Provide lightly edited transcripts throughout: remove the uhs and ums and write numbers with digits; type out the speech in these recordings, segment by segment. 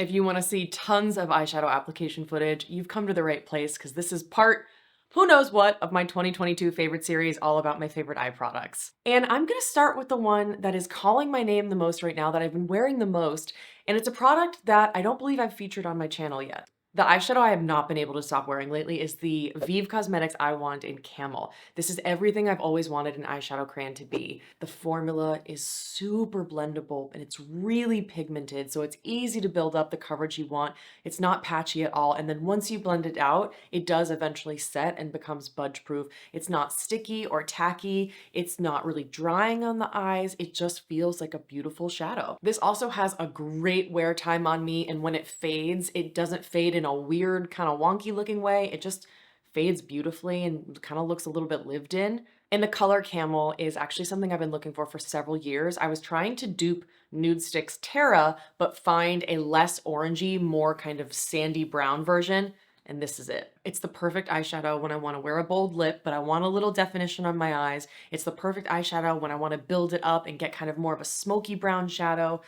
If you want to see tons of eyeshadow application footage, you've come to the right place because this is part who knows what of my 2022 favorite series all about my favorite eye products. And I'm gonna start with the one that is calling my name the most right now, that I've been wearing the most, and it's a product that I don't believe I've featured on my channel yet. The eyeshadow I have not been able to stop wearing lately is the Vieve Cosmetics Eye Wand in Camel. This is everything I've always wanted an eyeshadow crayon to be. The formula is super blendable and it's really pigmented, so it's easy to build up the coverage you want. It's not patchy at all, and then once you blend it out, it does eventually set and becomes budge proof. It's not sticky or tacky. It's not really drying on the eyes. It just feels like a beautiful shadow. This also has a great wear time on me, and when it fades, it doesn't fade in a weird kind of wonky looking way. It just fades beautifully and kind of looks a little bit lived in. And the color Camel is actually something I've been looking for several years. I was trying to dupe Nude Sticks Terra, but find a less orangey, more kind of sandy brown version. And this is it. It's the perfect eyeshadow when I want to wear a bold lip, but I want a little definition on my eyes. It's the perfect eyeshadow when I want to build it up and get kind of more of a smoky brown shadow.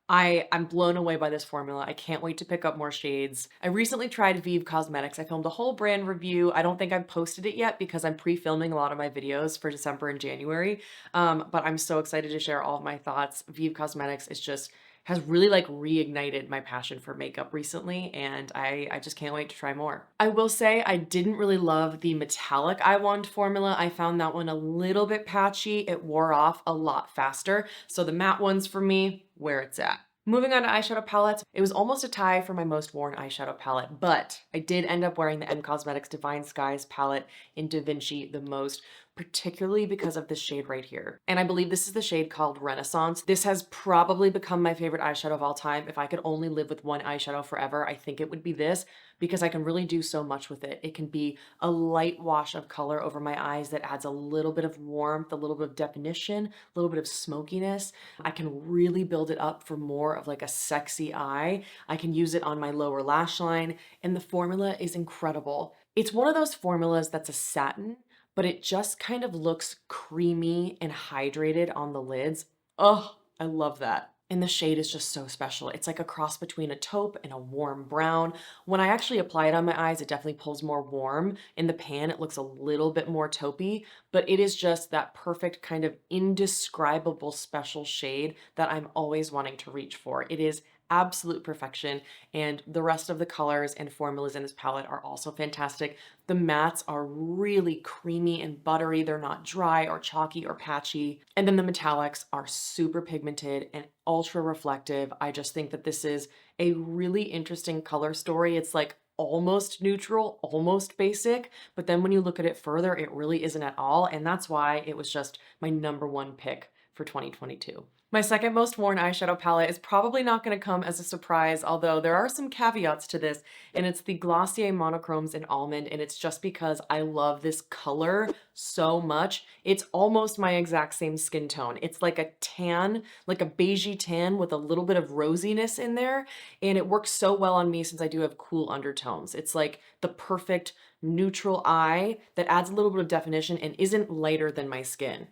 I'm blown away by this formula. I can't wait to pick up more shades. I recently tried Vieve Cosmetics. I filmed a whole brand review. I don't think I've posted it yet because I'm pre-filming a lot of my videos for December and January. But I'm so excited to share all of my thoughts. Vieve Cosmetics is just has really like reignited my passion for makeup recently, and I just can't wait to try more. I will say I didn't really love the metallic eye wand formula. I found that one a little bit patchy. It wore off a lot faster. So the matte ones for me, where it's at. Moving on to eyeshadow palettes, it was almost a tie for my most worn eyeshadow palette, but I did end up wearing the M Cosmetics Divine Skies palette in Da Vinci the most, particularly because of this shade right here. And I believe this is the shade called Renaissance. This has probably become my favorite eyeshadow of all time. If I could only live with one eyeshadow forever, I think it would be this, because I can really do so much with it. It can be a light wash of color over my eyes that adds a little bit of warmth, a little bit of definition, a little bit of smokiness. I can really build it up for more of like a sexy eye. I can use it on my lower lash line, and the formula is incredible. It's one of those formulas that's a satin, but it just kind of looks creamy and hydrated on the lids. Oh, I love that. And the shade is just so special. It's like a cross between a taupe and a warm brown. When I actually apply it on my eyes, it definitely pulls more warm. In the pan, it looks a little bit more taupey, but it is just that perfect kind of indescribable special shade that I'm always wanting to reach for. It is absolute perfection, and the rest of the colors and formulas in this palette are also fantastic. The mattes are really creamy and buttery. They're not dry or chalky or patchy. And then the metallics are super pigmented and ultra reflective. I just think that this is a really interesting color story. It's like almost neutral, almost basic, but then when you look at it further, it really isn't at all. And that's why it was just my #1 pick for 2022. My second most worn eyeshadow palette is probably not going to come as a surprise, although there are some caveats to this, and it's the Glossier Monochromes in Almond, and it's just because I love this color so much. It's almost my exact same skin tone. It's like a tan, like a beigey tan with a little bit of rosiness in there, and it works so well on me since I do have cool undertones. It's like the perfect neutral eye that adds a little bit of definition and isn't lighter than my skin.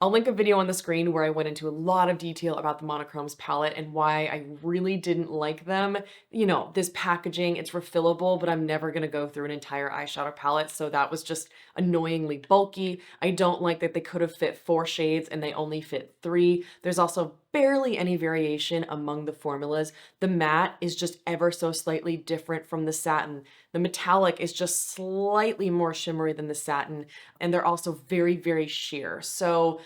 I'll link a video on the screen where I went into a lot of detail about the Monochromes palette and why I really didn't like them. You know, this packaging, it's refillable, but I'm never gonna go through an entire eyeshadow palette, so that was just annoyingly bulky. I don't like that they could have fit 4 shades and they only fit 3. There's also barely any variation among the formulas. The matte is just ever so slightly different from the satin. The metallic is just slightly more shimmery than the satin, and they're also very, very sheer. So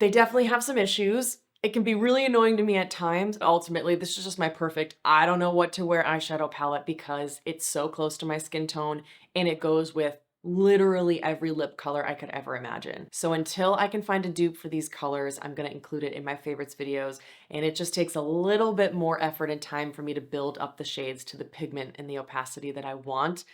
they definitely have some issues. It can be really annoying to me at times. Ultimately, this is just my perfect, I don't know what to wear eyeshadow palette because it's so close to my skin tone and it goes with literally every lip color I could ever imagine. So until I can find a dupe for these colors, I'm gonna include it in my favorites videos, and it just takes a little bit more effort and time for me to build up the shades to the pigment and the opacity that I want.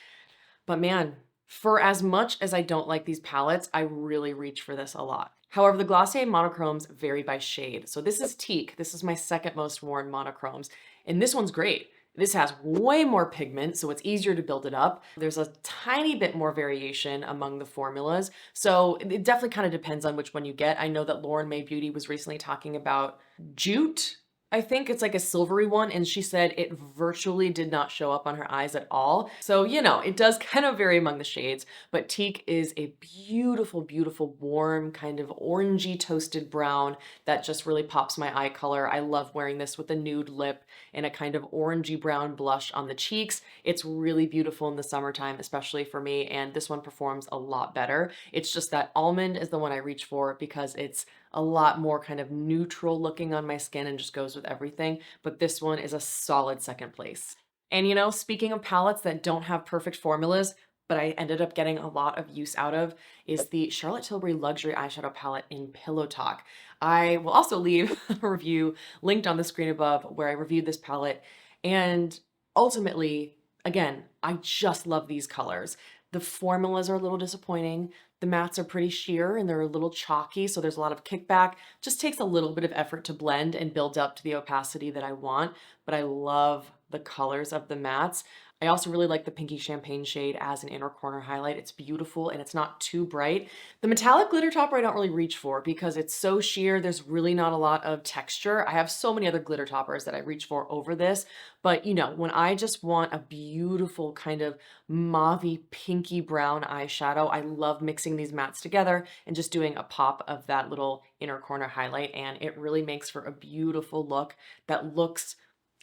But man, for as much as I don't like these palettes, I really reach for this a lot. However, the Glossier Monochromes vary by shade. So this is Teak. This is my second most worn Monochromes, and this one's great. This has way more pigment, so it's easier to build it up. There's a tiny bit more variation among the formulas, so it definitely kind of depends on which one you get. I know that Lauren May Beauty was recently talking about Jute, I think it's like a silvery one, and she said it virtually did not show up on her eyes at all. So, you know, it does kind of vary among the shades, but Teak is a beautiful, beautiful, warm, kind of orangey toasted brown that just really pops my eye color. I love wearing this with a nude lip and a kind of orangey brown blush on the cheeks. It's really beautiful in the summertime, especially for me, and this one performs a lot better. It's just that almond is the one I reach for because it's a lot more kind of neutral looking on my skin and just goes with everything. But this one is a solid second place. And you know, speaking of palettes that don't have perfect formulas, but I ended up getting a lot of use out of, is the Charlotte Tilbury Luxury Eyeshadow Palette in Pillow Talk. I will also leave a review linked on the screen above where I reviewed this palette. And ultimately, again, I just love these colors. The formulas are a little disappointing. The mattes are pretty sheer and they're a little chalky, so there's a lot of kickback. Just takes a little bit of effort to blend and build up to the opacity that I want, but I love the colors of the mattes. I also really like the pinky champagne shade as an inner corner highlight. It's beautiful and it's not too bright. The metallic glitter topper I don't really reach for because it's so sheer. There's really not a lot of texture. I have so many other glitter toppers that I reach for over this, but you know, when I just want a beautiful kind of mauvey pinky brown eyeshadow, I love mixing these mattes together and just doing a pop of that little inner corner highlight, and it really makes for a beautiful look that looks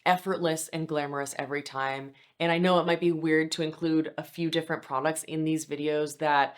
effortless and glamorous every time. And I know it might be weird to include a few different products in these videos that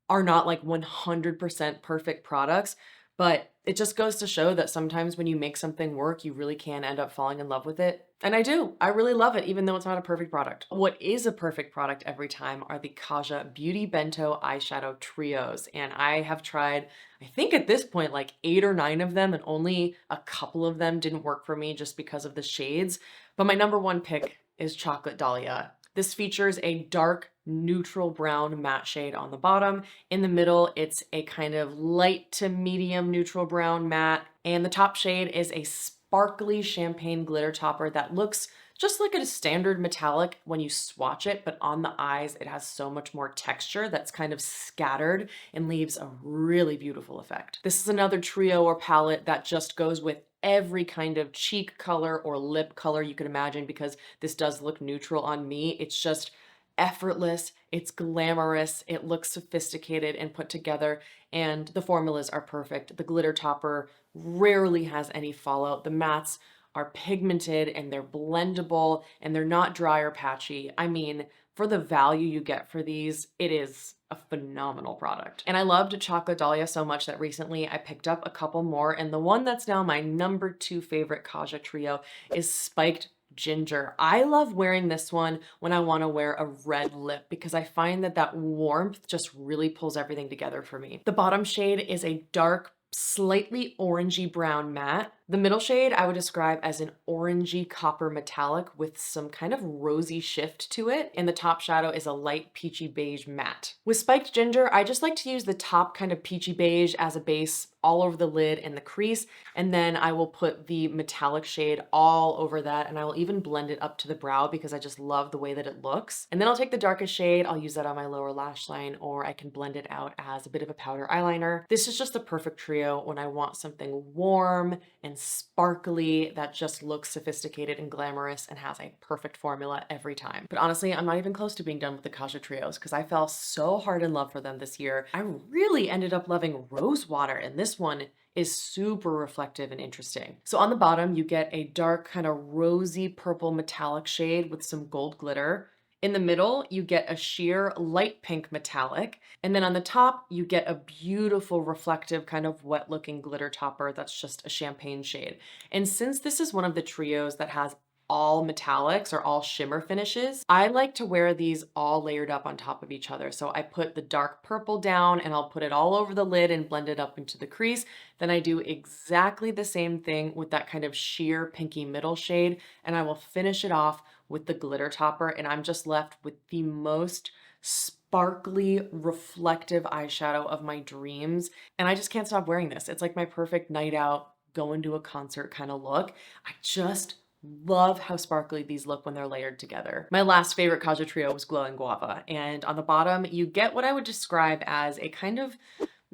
are not like 100% perfect products, but it just goes to show that sometimes when you make something work, you really can end up falling in love with it. And I do. I really love it, even though it's not a perfect product. What is a perfect product every time are the Kaja Beauty Bento eyeshadow trios. And I have tried, I think at this point, like 8 or 9 of them, and only a couple of them didn't work for me just because of the shades. But my number one pick is Chocolate Dahlia. This features a dark neutral brown matte shade on the bottom. In the middle, it's a kind of light to medium neutral brown matte. And the top shade is a sparkly champagne glitter topper that looks just like a standard metallic when you swatch it, but on the eyes, it has so much more texture that's kind of scattered and leaves a really beautiful effect. This is another trio or palette that just goes with every kind of cheek color or lip color you can imagine because this does look neutral on me. It's just effortless, it's glamorous, it looks sophisticated and put together, and the formulas are perfect. The glitter topper rarely has any fallout. The mattes are pigmented and they're blendable and they're not dry or patchy. I mean, for the value you get for these, it is a phenomenal product. And I loved Chocolate Dahlia so much that recently I picked up a couple more, and the one that's now my number 2 favorite Kaja trio is Spiked Ginger. I love wearing this one when I want to wear a red lip because I find that that warmth just really pulls everything together for me. The bottom shade is a dark, slightly orangey brown matte. The middle shade I would describe as an orangey copper metallic with some kind of rosy shift to it. And the top shadow is a light peachy beige matte. With Spiked Ginger, I just like to use the top kind of peachy beige as a base all over the lid and the crease. And then I will put the metallic shade all over that, and I will even blend it up to the brow because I just love the way that it looks. And then I'll take the darkest shade, I'll use that on my lower lash line, or I can blend it out as a bit of a powder eyeliner. This is just the perfect trio when I want something warm and sparkly that just looks sophisticated and glamorous and has a perfect formula every time. But honestly, I'm not even close to being done with the Kaja trios because I fell so hard in love for them this year. I really ended up loving Rosewater, and this one is super reflective and interesting. So on the bottom, you get a dark kind of rosy purple metallic shade with some gold glitter. In the middle, you get a sheer light pink metallic. And then on the top, you get a beautiful reflective kind of wet looking glitter topper that's just a champagne shade. And since this is one of the trios that has all metallics or all shimmer finishes, I like to wear these all layered up on top of each other. So I put the dark purple down and I'll put it all over the lid and blend it up into the crease. Then I do exactly the same thing with that kind of sheer pinky middle shade, and I will finish it off with the glitter topper, and I'm just left with the most sparkly, reflective eyeshadow of my dreams. And I just can't stop wearing this. It's like my perfect night out, going to a concert kind of look. I just love how sparkly these look when they're layered together. My last favorite Kaja trio was Glowing Guava, and on the bottom you get what I would describe as a kind of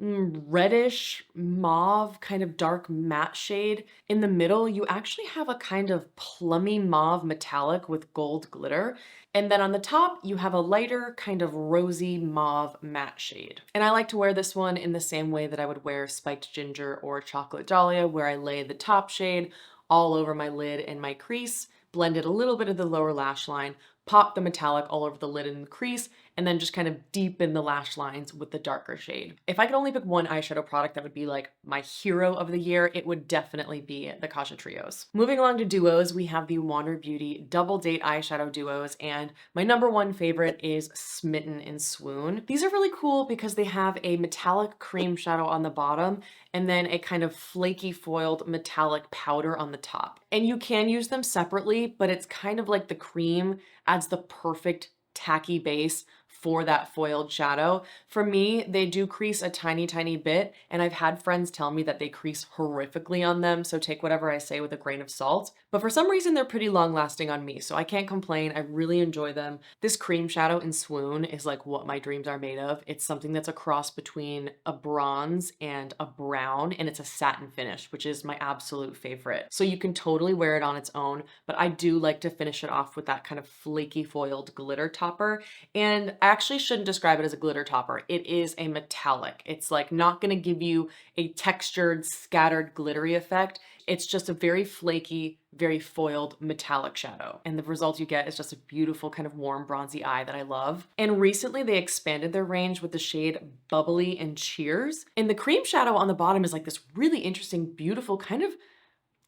reddish mauve kind of dark matte shade. In the middle, you actually have a kind of plummy mauve metallic with gold glitter. And then on the top, you have a lighter kind of rosy mauve matte shade. And I like to wear this one in the same way that I would wear Spiked Ginger or Chocolate Dahlia, where I lay the top shade all over my lid and my crease, blended a little bit of the lower lash line, pop the metallic all over the lid and the crease, and then just kind of deepen the lash lines with the darker shade. If I could only pick one eyeshadow product that would be like my hero of the year, it would definitely be the Kaja Trios. Moving along to duos, we have the Wander Beauty Double Date Eyeshadow Duos, and my number one favorite is Smitten and Swoon. These are really cool because they have a metallic cream shadow on the bottom and then a kind of flaky foiled metallic powder on the top. And you can use them separately, but it's kind of like the cream adds the perfect tacky base for that foiled shadow. For me, they do crease a tiny, tiny bit, and I've had friends tell me that they crease horrifically on them, so take whatever I say with a grain of salt. But for some reason, they're pretty long lasting on me, so I can't complain. I really enjoy them. This cream shadow in Swoon is like what my dreams are made of. It's something that's a cross between a bronze and a brown, and it's a satin finish, which is my absolute favorite. So you can totally wear it on its own, but I do like to finish it off with that kind of flaky foiled glitter topper. And I actually shouldn't describe it as a glitter topper. It is a metallic. It's like not gonna give you a textured, scattered, glittery effect. It's just a very flaky, very foiled metallic shadow. And the result you get is just a beautiful kind of warm bronzy eye that I love. And recently they expanded their range with the shade Bubbly and Cheers. And the cream shadow on the bottom is like this really interesting, beautiful kind of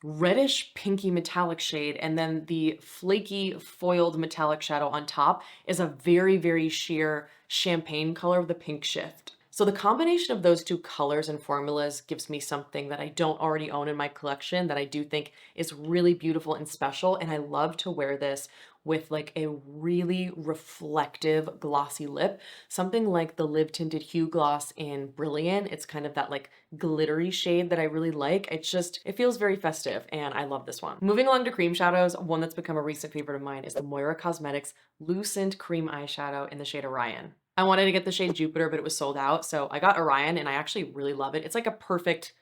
reddish pinky metallic shade, and then the flaky foiled metallic shadow on top is a very, very sheer champagne color with a pink shift. So the combination of those two colors and formulas gives me something that I don't already own in my collection that I do think is really beautiful and special, and I love to wear this with like a really reflective glossy lip, something like the Live Tinted Hue Gloss in Brilliant. It's kind of that like glittery shade that I really like. It feels very festive, and I love this one. Moving along to cream shadows, one that's become a recent favorite of mine is the Moira Cosmetics Lucent Cream Eyeshadow in the shade Orion. I wanted to get the shade Jupiter, but it was sold out, so I got Orion, and I actually really love it. It's like a perfect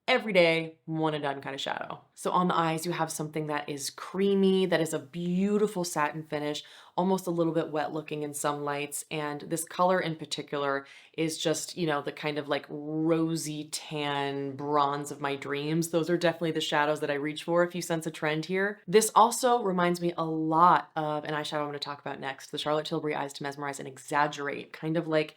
everyday, one and done kind of shadow. So on the eyes, you have something that is creamy, that is a beautiful satin finish, almost a little bit wet looking in some lights. And this color in particular is just, you know, the kind of like rosy tan bronze of my dreams. Those are definitely the shadows that I reach for if you sense a trend here. This also reminds me a lot of an eyeshadow I'm going to talk about next, the Charlotte Tilbury Eyes to Mesmerize and Exagger-Eyes, kind of like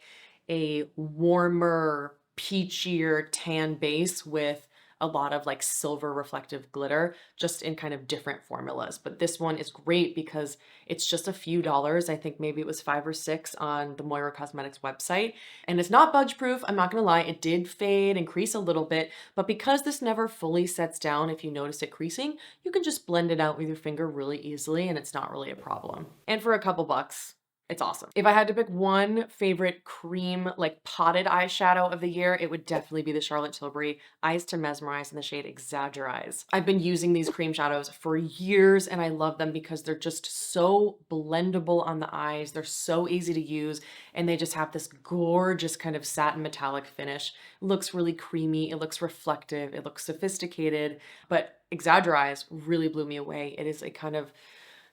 a warmer, peachier tan base with a lot of like silver reflective glitter, just in kind of different formulas. But this one is great because it's just a few dollars. I think maybe it was $5 or $6 on the Moira Cosmetics website. And it's not budge proof. I'm not gonna lie, it did fade and crease a little bit, but because this never fully sets down, if you notice it creasing, you can just blend it out with your finger really easily and it's not really a problem. And for a couple bucks, it's awesome. If I had to pick one favorite cream, like potted eyeshadow of the year, it would definitely be the Charlotte Tilbury Eyes to Mesmerize in the shade Exagger-Eyes. I've been using these cream shadows for years and I love them because they're just so blendable on the eyes. They're so easy to use and they just have this gorgeous kind of satin metallic finish. It looks really creamy. It looks reflective. It looks sophisticated, but Exagger-Eyes really blew me away. It is a kind of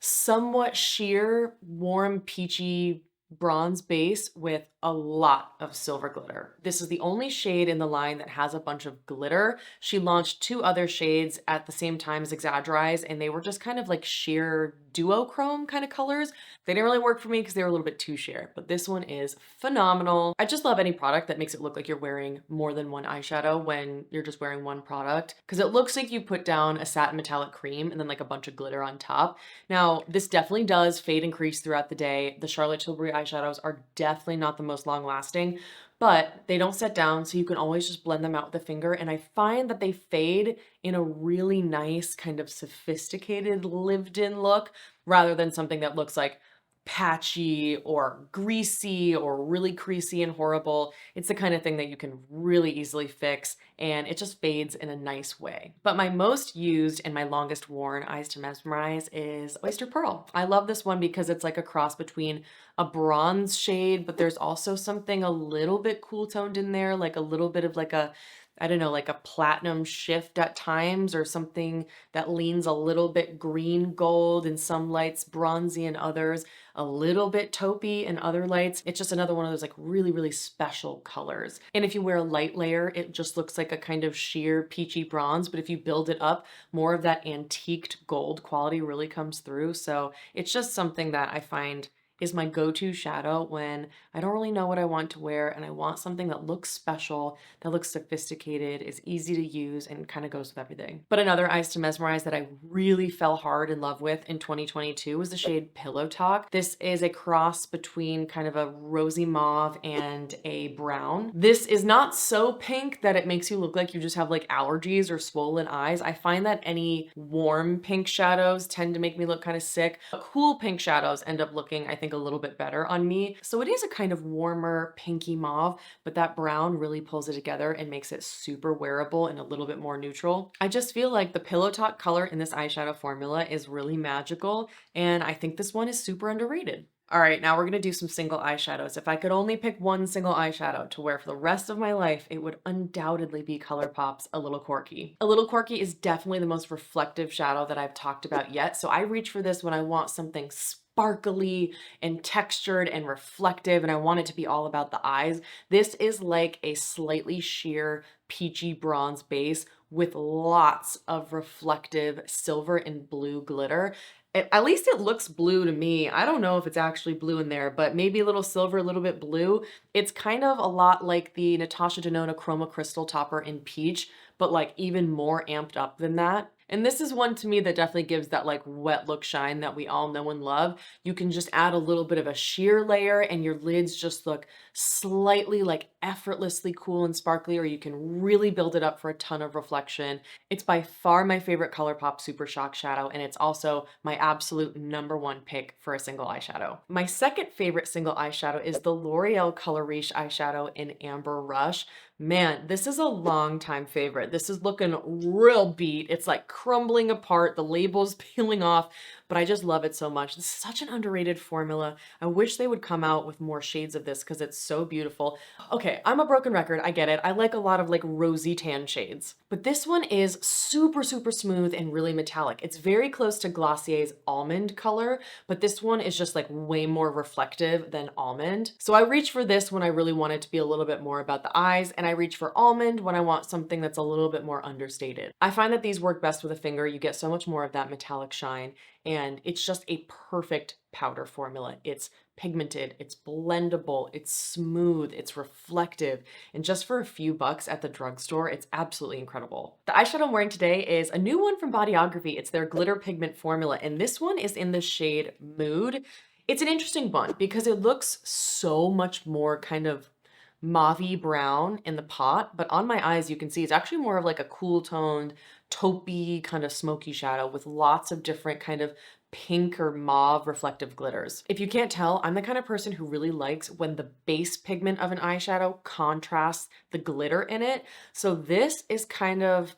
somewhat sheer, warm, peachy bronze base with a lot of silver glitter. This is the only shade in the line that has a bunch of glitter. She launched 2 other shades at the same time as Exagger-Eyes, and they were just kind of like sheer duochrome kind of colors. They didn't really work for me because they were a little bit too sheer, but this one is phenomenal. I just love any product that makes it look like you're wearing more than one eyeshadow when you're just wearing one product, because it looks like you put down a satin metallic cream and then like a bunch of glitter on top. Now, this definitely does fade and crease throughout the day. The Charlotte Tilbury eyeshadows are definitely not the most long lasting, but they don't set down, so you can always just blend them out with a finger. And I find that they fade in a really nice kind of sophisticated lived in look rather than something that looks like patchy or greasy or really creasy and horrible. It's the kind of thing that you can really easily fix and it just fades in a nice way. But my most used and my longest worn Eyes to Mesmerize is Oyster Pearl. I love this one because it's like a cross between a bronze shade, but there's also something a little bit cool toned in there, like a little bit of like a, I don't know, like a platinum shift at times or something that leans a little bit green gold in some lights, bronzy in others, a little bit taupey in other lights. It's just another one of those like really, really special colors. And if you wear a light layer, it just looks like a kind of sheer peachy bronze. But if you build it up, more of that antiqued gold quality really comes through. So it's just something that I find is my go-to shadow when I don't really know what I want to wear and I want something that looks special, that looks sophisticated, is easy to use, and kind of goes with everything. But another Eyes to Mesmerize that I really fell hard in love with in 2022 was the shade Pillow Talk. This is a cross between kind of a rosy mauve and a brown. This is not so pink that it makes you look like you just have like allergies or swollen eyes. I find that any warm pink shadows tend to make me look kind of sick. Cool pink shadows end up looking, I think, a little bit better on me. So it is a kind of warmer pinky mauve, but that brown really pulls it together and makes it super wearable and a little bit more neutral. I just feel like the Pillow Talk color in this eyeshadow formula is really magical, and I think this one is super underrated. All right, now we're gonna do some single eyeshadows. If I could only pick one single eyeshadow to wear for the rest of my life, it would undoubtedly be Colourpop's A Little Quarky. A Little Quarky is definitely the most reflective shadow that I've talked about yet, so I reach for this when I want something sparkly and textured and reflective, and I want it to be all about the eyes. This is like a slightly sheer peachy bronze base with lots of reflective silver and blue glitter. At least it looks blue to me. I don't know if it's actually blue in there, but maybe a little silver, a little bit blue. It's kind of a lot like the Natasha Denona Chroma Crystal Topper in Peach, but like even more amped up than that. And this is one to me that definitely gives that like wet look shine that we all know and love. You can just add a little bit of a sheer layer and your lids just look slightly like effortlessly cool and sparkly, or you can really build it up for a ton of reflection. It's by far my favorite Colourpop Super Shock shadow, and it's also my absolute #1 pick for a single eyeshadow. My second favorite single eyeshadow is the L'Oreal Color Riche eyeshadow in Amber Rush. Man, this is a long time favorite. This is looking real beat. It's like crumbling apart, the label's peeling off, but I just love it so much. This is such an underrated formula. I wish they would come out with more shades of this because it's so beautiful. Okay, I'm a broken record, I get it. I like a lot of like rosy tan shades, but this one is super, super smooth and really metallic. It's very close to Glossier's Almond color, but this one is just like way more reflective than Almond. So I reach for this when I really want it to be a little bit more about the eyes, and I reach for Almond when I want something that's a little bit more understated. I find that these work best with a finger. You get so much more of that metallic shine, and it's just a perfect powder formula. It's pigmented, it's blendable, it's smooth, it's reflective, and just for a few bucks at the drugstore, it's absolutely incredible. The eyeshadow I'm wearing today is a new one from Bodyography. It's their glitter pigment formula, and this one is in the shade Mood. It's an interesting one because it looks so much more kind of mauvey brown in the pot, but on my eyes you can see it's actually more of like a cool toned taupey kind of smoky shadow with lots of different kind of pink or mauve reflective glitters. If you can't tell, I'm the kind of person who really likes when the base pigment of an eyeshadow contrasts the glitter in it. So this is kind of,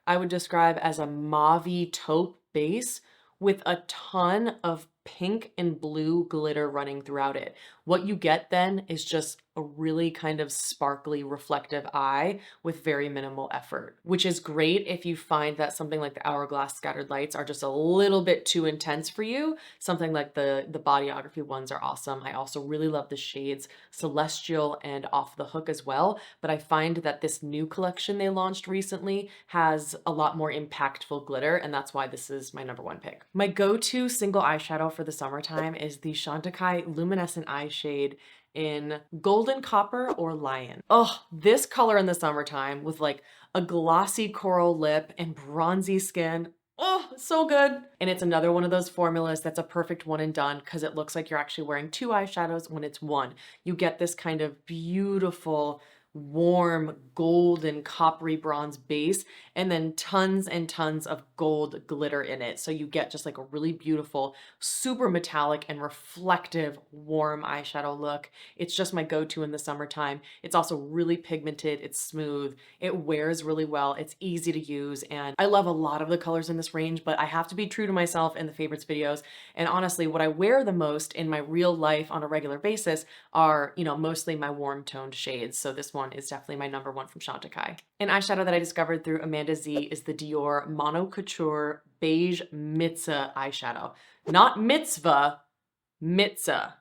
I would describe as a mauvey taupe base with a ton of pink and blue glitter running throughout it. What you get then is just a really kind of sparkly, reflective eye with very minimal effort, which is great if you find that something like the Hourglass Scattered Lights are just a little bit too intense for you. Something like the Bodyography ones are awesome. I also really love the shades Celestial and Off the Hook as well, but I find that this new collection they launched recently has a lot more impactful glitter, and that's why this is my #1 pick. My go-to single eyeshadow for the summertime is the Chantecaille Luminescent Eye shade in Golden Copper or Lion. Oh, this color in the summertime with like a glossy coral lip and bronzy skin. Oh, so good. And it's another one of those formulas that's a perfect one and done because it looks like you're actually wearing 2 eyeshadows when it's one. You get this kind of beautiful warm golden coppery bronze base and then tons and tons of gold glitter in it. So you get just like a really beautiful, super metallic and reflective warm eyeshadow look. It's just my go-to in the summertime. It's also really pigmented, it's smooth, it wears really well, it's easy to use, and I love a lot of the colors in this range, but I have to be true to myself in the favorites videos. And honestly, what I wear the most in my real life on a regular basis are, mostly my warm toned shades. So this one is definitely my number one from Chantecaille. An eyeshadow that I discovered through Amanda Z is the Dior Mono Couture Beige Mitzvah eyeshadow. Not mitzvah, mitzvah.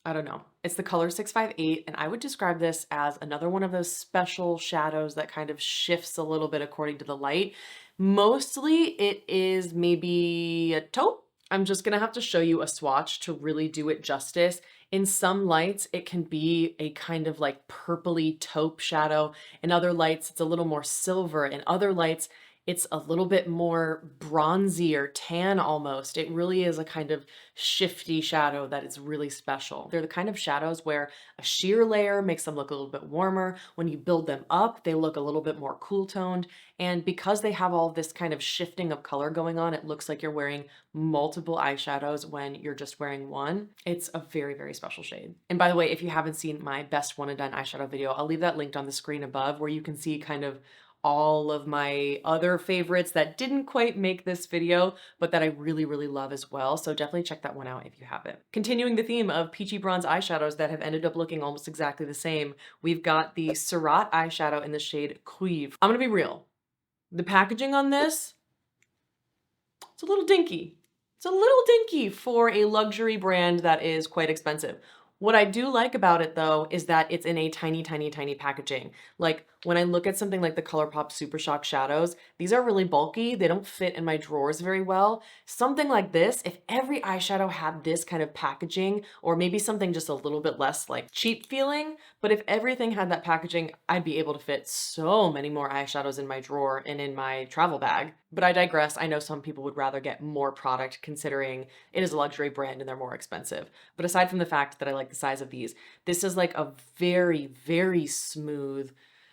I don't know. It's the color 658, and I would describe this as another one of those special shadows that kind of shifts a little bit according to the light. Mostly it is maybe a taupe. I'm just gonna have to show you a swatch to really do it justice. In some lights, it can be a kind of like purpley taupe shadow. In other lights, it's a little more silver. In other lights, it's a little bit more bronzy or tan almost. It really is a kind of shifty shadow that is really special. They're the kind of shadows where a sheer layer makes them look a little bit warmer. When you build them up, they look a little bit more cool toned. And because they have all this kind of shifting of color going on, it looks like you're wearing multiple eyeshadows when you're just wearing one. It's a very, very special shade. And by the way, if you haven't seen my best one and done eyeshadow video, I'll leave that linked on the screen above where you can see kind of all of my other favorites that didn't quite make this video, but that I really, really love as well. So definitely check that one out if you haven't. Continuing the theme of peachy bronze eyeshadows that have ended up looking almost exactly the same, we've got the Surratt eyeshadow in the shade Vieve. I'm gonna be real. The packaging on this, it's a little dinky. It's a little dinky for a luxury brand that is quite expensive. What I do like about it though is that it's in a tiny, tiny, tiny packaging. Like when I look at something like the Colourpop Super Shock shadows, these are really bulky. They don't fit in my drawers very well. Something like this, if every eyeshadow had this kind of packaging, or maybe something just a little bit less like cheap feeling, but if everything had that packaging, I'd be able to fit so many more eyeshadows in my drawer and in my travel bag. But I digress. I know some people would rather get more product considering it is a luxury brand and they're more expensive. But aside from the fact that I like the size of these, this is like a very, very smooth,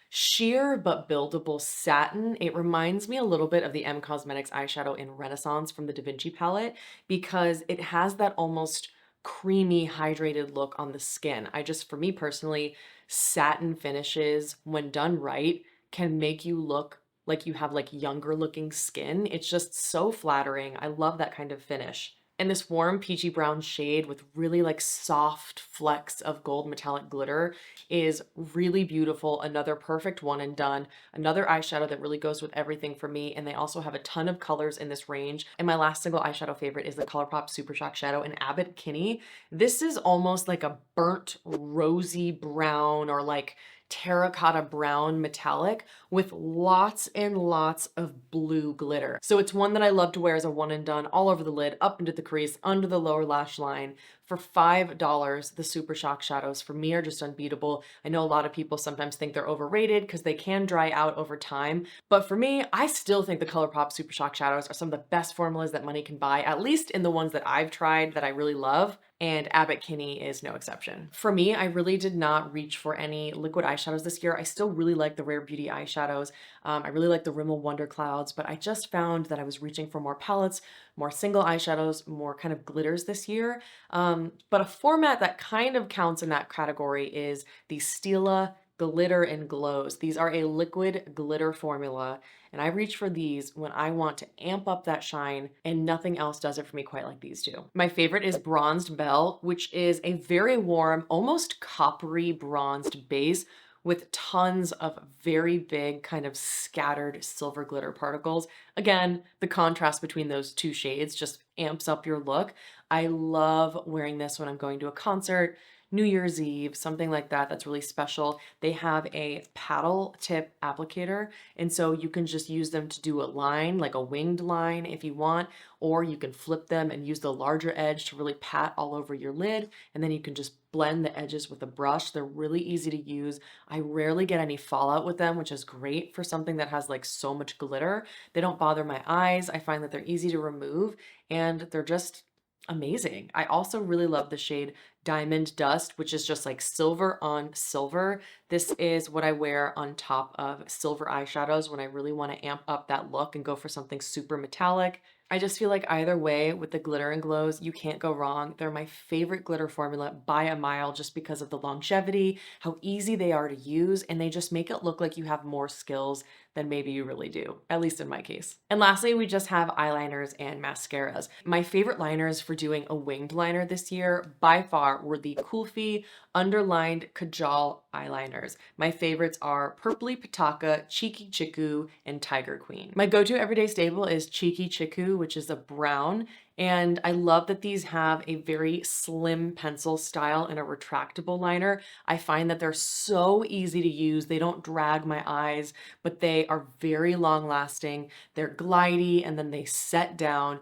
sheer but buildable satin. It reminds me a little bit of the M Cosmetics eyeshadow in Renaissance from the Da Vinci palette because it has that almost creamy, hydrated look on the skin. For me personally, satin finishes, when done right, can make you look like you have like younger looking skin. It's just so flattering. I love that kind of finish. And this warm peachy brown shade with really like soft flecks of gold metallic glitter is really beautiful. Another perfect one and done. Another eyeshadow that really goes with everything for me. And they also have a ton of colors in this range. And my last single eyeshadow favorite is the Colourpop Super Shock Shadow in Abbott Kinney. This is almost like a burnt rosy brown or like terracotta brown metallic with lots and lots of blue glitter. So it's one that I love to wear as a one and done all over the lid, up into the crease, under the lower lash line. For $5, the Super Shock shadows for me are just unbeatable. I know a lot of people sometimes think they're overrated because they can dry out over time. But for me, I still think the Colourpop Super Shock shadows are some of the best formulas that money can buy, at least in the ones that I've tried that I really love. And Abbott Kinney is no exception. For me, I really did not reach for any liquid eyeshadows this year. I still really like the Rare Beauty eyeshadows. I really like the Rimmel Wonder Clouds, but I just found that I was reaching for more palettes, more single eyeshadows, more kind of glitters this year. But a format that kind of counts in that category is the Stila Glitter and Glows. These are a liquid glitter formula, and I reach for these when I want to amp up that shine, and nothing else does it for me quite like these two. My favorite is Bronzed Belle, which is a very warm, almost coppery bronzed base with tons of very big kind of scattered silver glitter particles. Again, the contrast between those two shades just amps up your look. I love wearing this when I'm going to a concert, New Year's Eve, something like that that's really special. They have a paddle tip applicator, and so you can just use them to do a line, like a winged line if you want, or you can flip them and use the larger edge to really pat all over your lid, and then you can just blend the edges with a brush. They're really easy to use. I rarely get any fallout with them, which is great for something that has like so much glitter. They don't bother my eyes. I find that they're easy to remove, and they're just Amazing. I also really love the shade Diamond Dust, which is just like silver on silver. This is what I wear on top of silver eyeshadows when I really want to amp up that look and go for something super metallic. I just feel like either way with the glitter and glows, you can't go wrong. They're my favorite glitter formula by a mile just because of the longevity, how easy they are to use, and they just make it look like you have more skills than maybe you really do, at least in my case. And lastly, we just have eyeliners and mascaras. My favorite liners for doing a winged liner this year by far were the Kulfi underlined Kajal eyeliners. My favorites are Purpley Pitaka, Cheeky Chiku, and Tiger Queen. My go-to everyday staple is Cheeky Chiku, which is a brown, and I love that these have a very slim pencil style and a retractable liner. I find that they're so easy to use. They don't drag my eyes, but they are very long lasting. They're glidey and then they set down.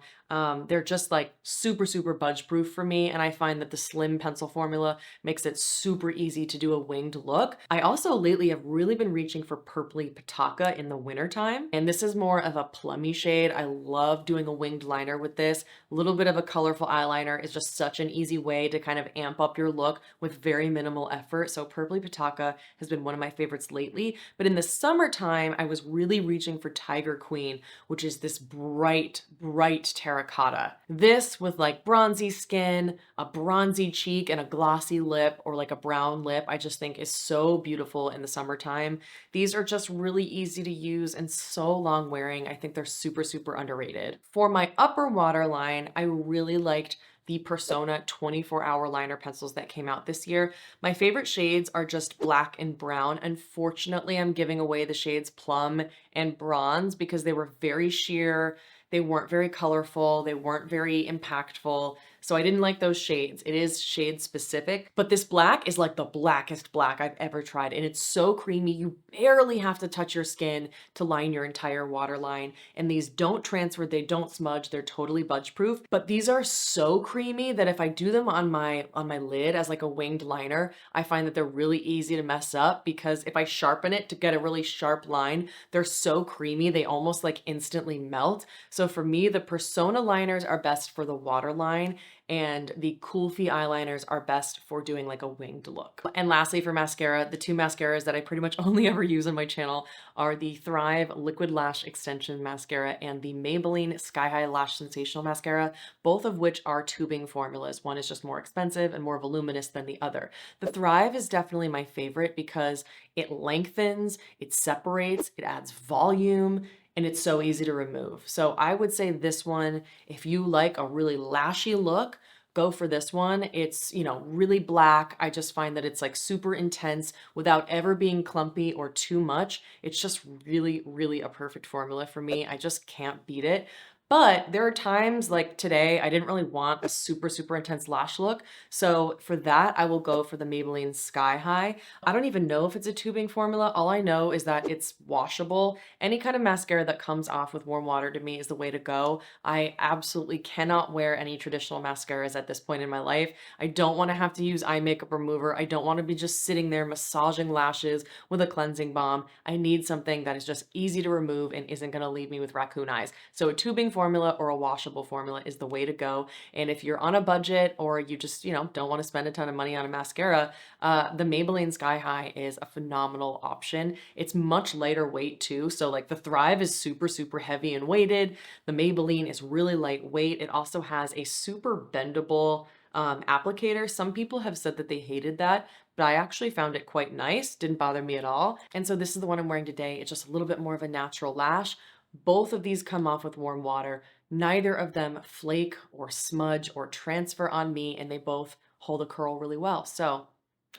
They're just like super, super budge proof for me. And I find that the slim pencil formula makes it super easy to do a winged look. I also lately have really been reaching for Purpley Pitaka in the wintertime. And this is more of a plummy shade. I love doing a winged liner with this. A little bit of a colorful eyeliner is just such an easy way to kind of amp up your look with very minimal effort. So Purpley Pitaka has been one of my favorites lately. But in the summertime, I was really reaching for Tiger Queen, which is this bright, bright terracotta. This with like bronzy skin, a bronzy cheek, and a glossy lip or like a brown lip, I just think is so beautiful in the summertime. These are just really easy to use and so long wearing. I think they're super, super underrated. For my upper waterline, I really liked the Persona 24-hour liner pencils that came out this year. My favorite shades are just black and brown. Unfortunately, I'm giving away the shades plum and bronze because they were very sheer. They weren't very colorful. They weren't very impactful. So I didn't like those shades. It is shade specific, but this black is like the blackest black I've ever tried. And it's so creamy. You barely have to touch your skin to line your entire waterline. And these don't transfer, they don't smudge. They're totally budge proof, but these are so creamy that if I do them on my lid as like a winged liner, I find that they're really easy to mess up because if I sharpen it to get a really sharp line, they're so creamy. They almost like instantly melt. So for me, the Persona liners are best for the waterline and the Kulfi eyeliners are best for doing like a winged look. And lastly, for mascara, the two mascaras that I pretty much only ever use on my channel are the Thrive Liquid Lash Extension Mascara and the Maybelline Sky High Lash Sensational Mascara, both of which are tubing formulas. One is just more expensive and more voluminous than the other. The Thrive is definitely my favorite because it lengthens, it separates, it adds volume, and it's so easy to remove. So I would say this one, if you like a really lashy look, go for this one. It's, you know, really black. I just find that it's like super intense without ever being clumpy or too much. It's just really, really a perfect formula for me. I just can't beat it. But there are times like today, I didn't really want a super, super intense lash look. So for that, I will go for the Maybelline Sky High. I don't even know if it's a tubing formula. All I know is that it's washable. Any kind of mascara that comes off with warm water to me is the way to go. I absolutely cannot wear any traditional mascaras at this point in my life. I don't want to have to use eye makeup remover. I don't want to be just sitting there massaging lashes with a cleansing balm. I need something that is just easy to remove and isn't going to leave me with raccoon eyes. So a tubing formula or a washable formula is the way to go. And if you're on a budget or you just, you know, don't want to spend a ton of money on a mascara, the Maybelline Sky High is a phenomenal option. It's much lighter weight too. So like the Thrive is super, super heavy and weighted. The Maybelline is really lightweight. It also has a super bendable applicator. Some people have said that they hated that, but I actually found it quite nice. Didn't bother me at all. And so this is the one I'm wearing today. It's just a little bit more of a natural lash. Both of these come off with warm water. Neither of them flake or smudge or transfer on me, and they both hold a curl really well. So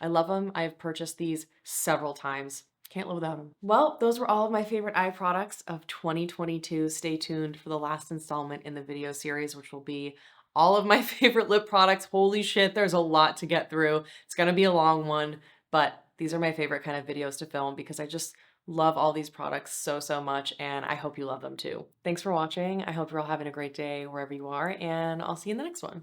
I love them. I have purchased these several times. Can't live without them. Well, those were all of my favorite eye products of 2022. Stay tuned for the last installment in the video series, which will be all of my favorite lip products. Holy shit, there's a lot to get through. It's gonna be a long one, but these are my favorite kind of videos to film because I just love all these products so, so much, and I hope you love them too. Thanks for watching. I hope you're all having a great day wherever you are, and I'll see you in the next one.